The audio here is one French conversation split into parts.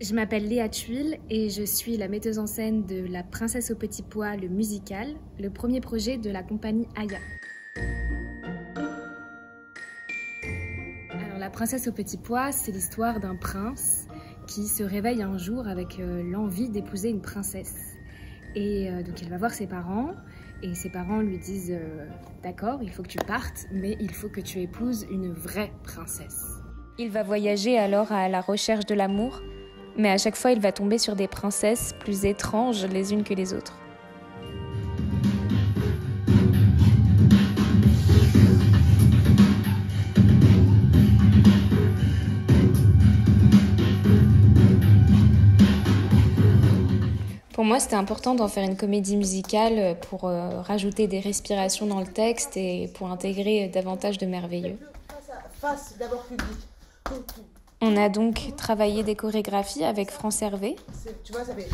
Je m'appelle Léa Tuile et je suis la metteuse en scène de La Princesse aux petits pois, le musical, le premier projet de la compagnie Aya. Alors, La Princesse aux petits pois, c'est l'histoire d'un prince qui se réveille un jour avec l'envie d'épouser une princesse. Et donc il va voir ses parents et ses parents lui disent d'accord, il faut que tu partes, mais il faut que tu épouses une vraie princesse. Il va voyager alors à la recherche de l'amour, mais à chaque fois il va tomber sur des princesses plus étranges les unes que les autres. Pour moi, c'était important d'en faire une comédie musicale pour rajouter des respirations dans le texte et pour intégrer davantage de merveilleux. Face d'abord public. On a donc travaillé des chorégraphies avec France Hervé. Tu vois, ça fait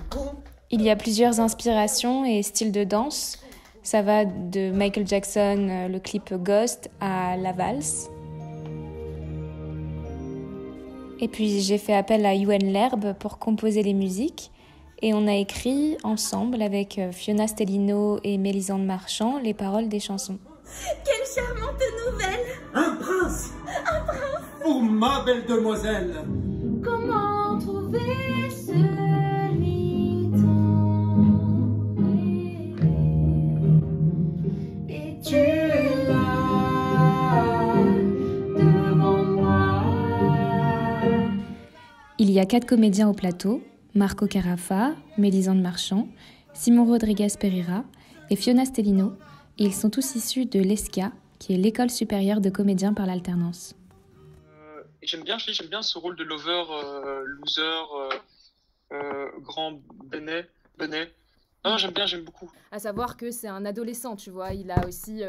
boum. Il y a plusieurs inspirations et styles de danse. Ça va de Michael Jackson, le clip Ghost, à la valse. Et puis j'ai fait appel à Yoann L'Herbe pour composer les musiques. Et on a écrit ensemble avec Fiona Stellino et Mélisande Marchand les paroles des chansons. Quelle charmante nouvelle! Un prince! Un prince! Pour ma belle demoiselle! Comment trouver celui temps? Et tu es là, devant moi. Il y a 4 comédiens au plateau, Marco Carafa, Mélisande Marchand, Simon Rodriguez Pereira et Fiona Stellino. Et ils sont tous issus de l'ESCA, qui est l'école supérieure de comédiens par l'alternance. J'aime bien ce rôle de lover, loser, grand benet. Non, j'aime beaucoup. À savoir que c'est un adolescent, tu vois, il a aussi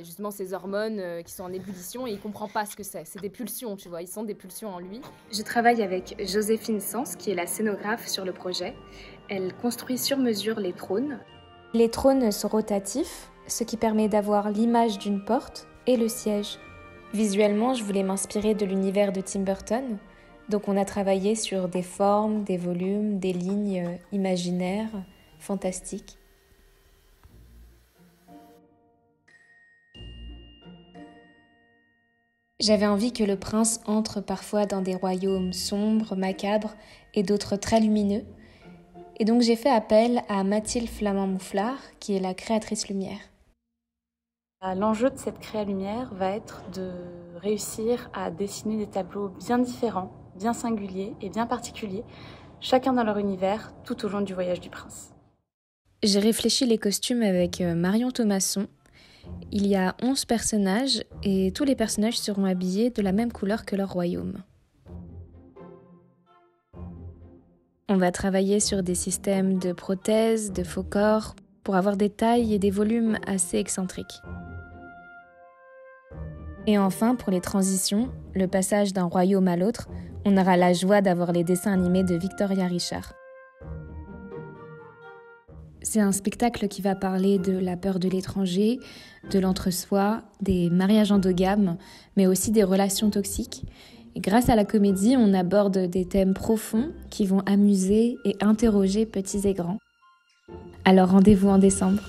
justement ses hormones qui sont en ébullition et il comprend pas ce que c'est. C'est des pulsions, tu vois, il sent des pulsions en lui. Je travaille avec Joséphine Sens, qui est la scénographe sur le projet. Elle construit sur mesure les trônes. Les trônes sont rotatifs, ce qui permet d'avoir l'image d'une porte et le siège. Visuellement, je voulais m'inspirer de l'univers de Tim Burton, donc on a travaillé sur des formes, des volumes, des lignes imaginaires, fantastiques. J'avais envie que le prince entre parfois dans des royaumes sombres, macabres et d'autres très lumineux. Et donc j'ai fait appel à Mathilde Flamand-Mouflard, qui est la créatrice lumière. L'enjeu de cette créa lumière va être de réussir à dessiner des tableaux bien différents, bien singuliers et bien particuliers, chacun dans leur univers, tout au long du voyage du prince. J'ai réfléchi les costumes avec Marion Thomasson. Il y a 11 personnages et tous les personnages seront habillés de la même couleur que leur royaume. On va travailler sur des systèmes de prothèses, de faux corps, pour avoir des tailles et des volumes assez excentriques. Et enfin, pour les transitions, le passage d'un royaume à l'autre, on aura la joie d'avoir les dessins animés de Victoria Richard. C'est un spectacle qui va parler de la peur de l'étranger, de l'entre-soi, des mariages endogames, mais aussi des relations toxiques. Et grâce à la comédie, on aborde des thèmes profonds qui vont amuser et interroger petits et grands. Alors rendez-vous en décembre.